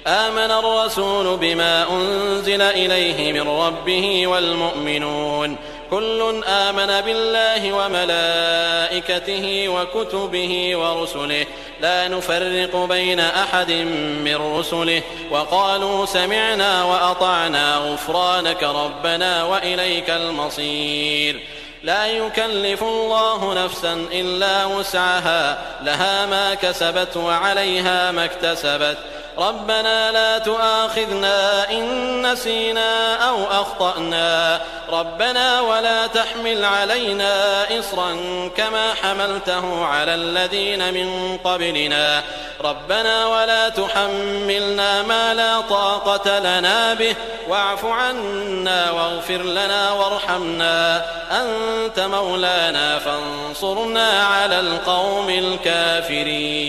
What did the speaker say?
آمن الرسول بما أنزل إليه من ربه والمؤمنون كل آمن بالله وملائكته وكتبه ورسله لا نفرق بين أحد من رسله وقالوا سمعنا وأطعنا غفرانك ربنا وإليك المصير لا يكلف الله نفسا إلا وسعها لها ما كسبت وعليها ما اكتسبت ربنا لا تؤاخذنا إن نسينا أو أخطأنا ربنا ولا تحمل علينا إصرا كما حملته على الذين من قبلنا ربنا ولا تحملنا ما لا طاقة لنا به واعف عنا واغفر لنا وارحمنا أنت مولانا فانصرنا على القوم الكافرين.